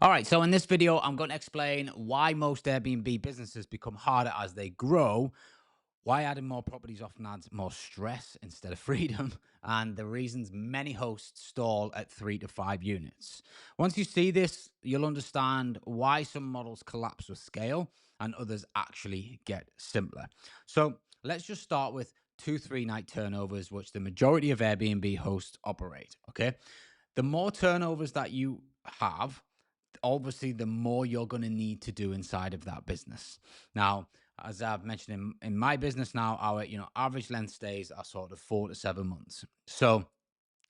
All right, so in this video, I'm going to explain why most Airbnb businesses become harder as they grow, why adding more properties often adds more stress instead of freedom, and the reasons many hosts stall at 3 to 5 units. Once you see this, you'll understand why some models collapse with scale and others actually get simpler. So let's just start with 2 3 night turnovers, which the majority of Airbnb hosts operate. Okay. The more turnovers that you have, obviously the more you're going to need to do inside of that business. Now, as I've mentioned in my business now, our average length stays are sort of 4 to 7 months. So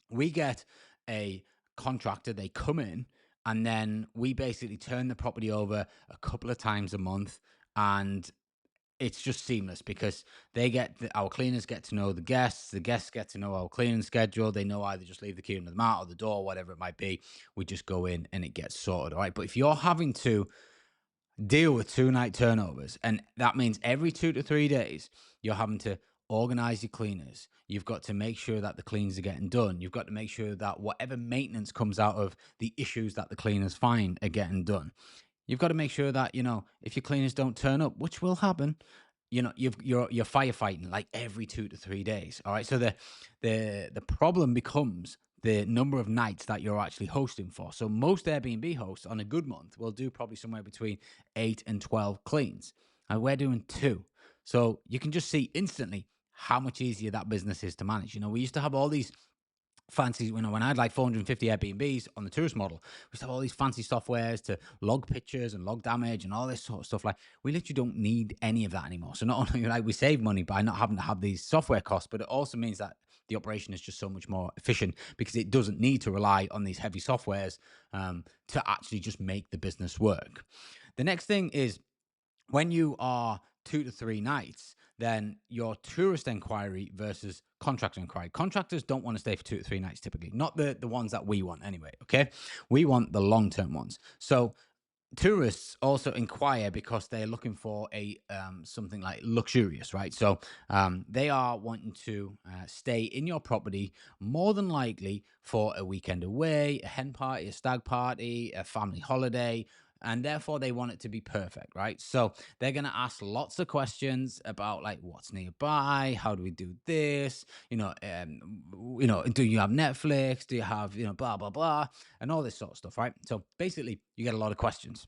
we get a contractor, they come in, and then we basically turn the property over a couple of times a month, and it's just seamless because our cleaners get to know the guests get to know our cleaning schedule. They know either just leave the key under the mat or the door, whatever it might be. We just go in and it gets sorted. All right. But if you're having to deal with 2 night turnovers, and that means every 2 to 3 days, you're having to organize your cleaners. You've got to make sure that the cleans are getting done. You've got to make sure that whatever maintenance comes out of the issues that the cleaners find are getting done. You've got to make sure that, if your cleaners don't turn up, which will happen, you're firefighting like every 2 to 3 days. All right. So the problem becomes the number of nights that you're actually hosting for. So most Airbnb hosts on a good month will do probably somewhere between 8 and 12 cleans. And we're doing two. So you can just see instantly how much easier that business is to manage. We used to have all these fancy, when I had like 450 Airbnbs on the tourist model, we used to have all these fancy softwares to log pictures and log damage and all this sort of stuff. Like, we literally don't need any of that anymore. So not only like we save money by not having to have these software costs, but it also means that the operation is just so much more efficient because it doesn't need to rely on these heavy softwares to actually just make the business work. The next thing is, when you are 2 to 3 nights, then your tourist inquiry versus contractor inquiry. Contractors don't want to stay for 2 to 3 nights typically, not the ones that we want anyway. Okay. We want the long term ones. So tourists also inquire because they're looking for a something like luxurious, right? So they are wanting to stay in your property more than likely for a weekend away, a hen party, a stag party, a family holiday, and therefore they want it to be perfect, right? So they're going to ask lots of questions about like what's nearby, how do we do this, do you have Netflix, do you have blah blah blah, and all this sort of stuff, right? So basically you get a lot of questions.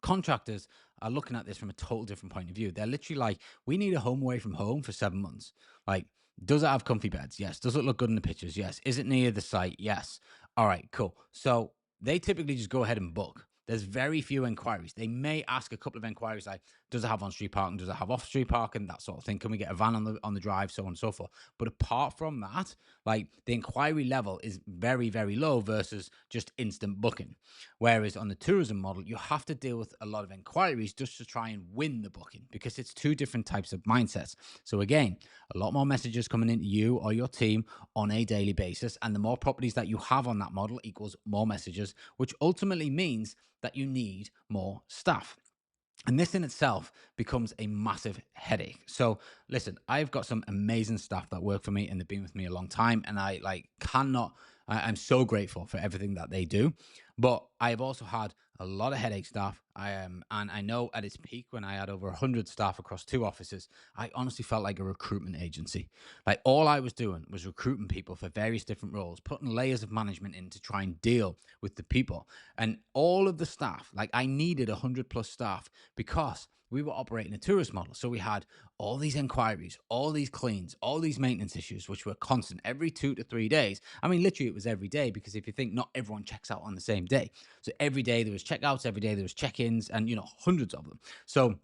Contractors are looking at this from a total different point of view. They're literally like, we need a home away from home for 7 months. Like, does it have comfy beds? Yes. Does it look good in the pictures? Yes. Is it near the site? Yes. All right, cool. So they typically just go ahead and book. There's very few inquiries. They may ask a couple of inquiries like, does it have on-street parking? Does it have off-street parking? That sort of thing. Can we get a van on the drive? So on and so forth. But apart from that, like, the inquiry level is very, very low versus just instant booking. Whereas on the tourism model, you have to deal with a lot of inquiries just to try and win the booking because it's two different types of mindsets. So again, a lot more messages coming into you or your team on a daily basis. And the more properties that you have on that model equals more messages, which ultimately means that you need more staff. And this in itself becomes a massive headache. So listen, I've got some amazing staff that work for me and they've been with me a long time. And I'm so grateful for everything that they do. But I've also had a lot of headache staff. And I know at its peak when I had over 100 staff across 2 offices, I honestly felt like a recruitment agency. Like, all I was doing was recruiting people for various different roles, putting layers of management in to try and deal with the people. And all of the staff, like, I needed 100+ staff because we were operating a tourist model. So we had all these inquiries, all these cleans, all these maintenance issues, which were constant every 2 to 3 days. I mean, literally, it was every day because if you think, not everyone checks out on the same day. So every day there was checkouts, every day there was check-ins, and hundreds of them. So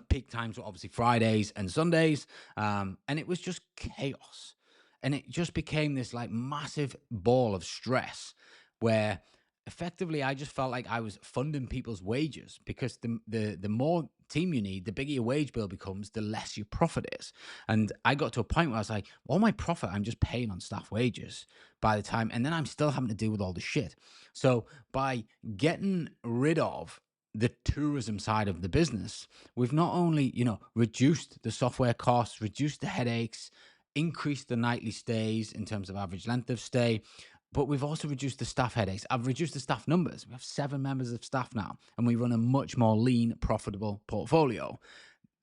peak times were obviously Fridays and Sundays, and it was just chaos. And it just became this like massive ball of stress where effectively I just felt like I was funding people's wages because the more team you need, the bigger your wage bill becomes, the less your profit is. And I got to a point where I was like, all my profit I'm just paying on staff wages by the time, and then I'm still having to deal with all the shit. So by getting rid of the tourism side of the business, we've not only, reduced the software costs, reduced the headaches, increased the nightly stays in terms of average length of stay, but we've also reduced the staff headaches. I've reduced the staff numbers. We have 7 members of staff now, and we run a much more lean, profitable portfolio.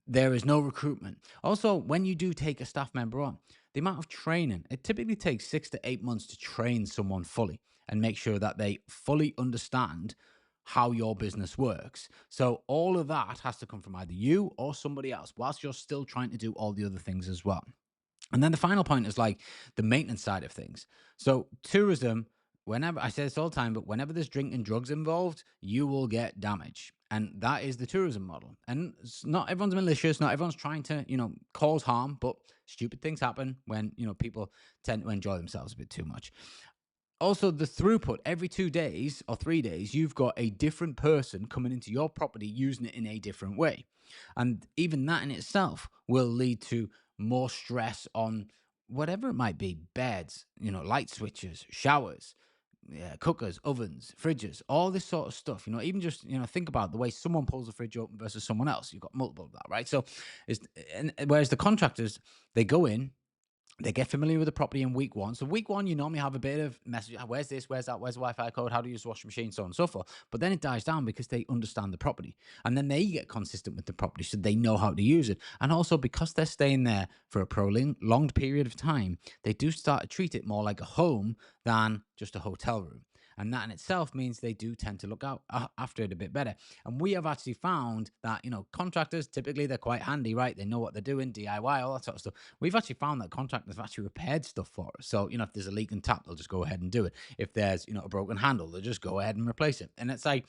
There is no recruitment. Also, when you do take a staff member on, the amount of training, it typically takes 6 to 8 months to train someone fully and make sure that they fully understand how your business works. So all of that has to come from either you or somebody else, whilst you're still trying to do all the other things as well. And then the final point is like the maintenance side of things. So tourism, whenever I say this all the time, but whenever there's drink and drugs involved, you will get damage. And that is the tourism model. And not everyone's malicious, not everyone's trying to, cause harm, but stupid things happen when, people tend to enjoy themselves a bit too much. Also, the throughput every 2 days or 3 days, you've got a different person coming into your property using it in a different way. And even that in itself will lead to more stress on whatever it might be: beds, light switches, showers, yeah, cookers, ovens, fridges, all this sort of stuff. Even just, think about the way someone pulls the fridge open versus someone else. You've got multiple of that, right? So, whereas the contractors, they go in, they get familiar with the property in week one. So week one, you normally have a bit of message. Where's this? Where's that? Where's the Wi-Fi code? How do you use the washing machine? So on and so forth. But then it dies down because they understand the property. And then they get consistent with the property, so they know how to use it. And also because they're staying there for a prolonged period of time, they do start to treat it more like a home than just a hotel room. And that in itself means they do tend to look out after it a bit better. And we have actually found that, contractors, typically they're quite handy, right? They know what they're doing, DIY, all that sort of stuff. We've actually found that contractors have actually repaired stuff for us. So, if there's a leak in tap, they'll just go ahead and do it. If there's, a broken handle, they'll just go ahead and replace it. And it's like,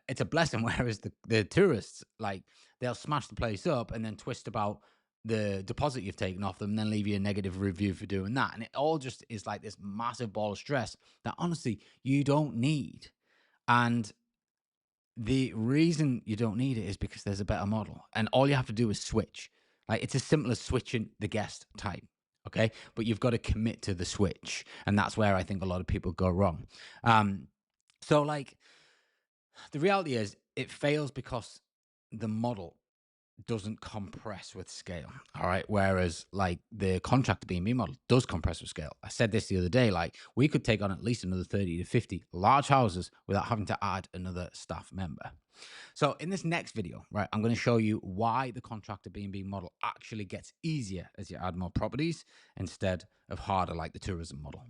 it's a blessing. Whereas the tourists, like, they'll smash the place up and then twist about the deposit you've taken off them and then leave you a negative review for doing that. And it all just is like this massive ball of stress that honestly you don't need. And the reason you don't need it is because there's a better model. And all you have to do is switch. Like, it's as simple as switching the guest type. Okay. But you've got to commit to the switch. And that's where I think a lot of people go wrong. So like the reality is it fails because the model doesn't compress with scale. All right. Whereas like the contractor B&B model does compress with scale. I said this the other day, like we could take on at least another 30 to 50 large houses without having to add another staff member. So in this next video, right, I'm going to show you why the contractor B&B model actually gets easier as you add more properties instead of harder like the tourism model.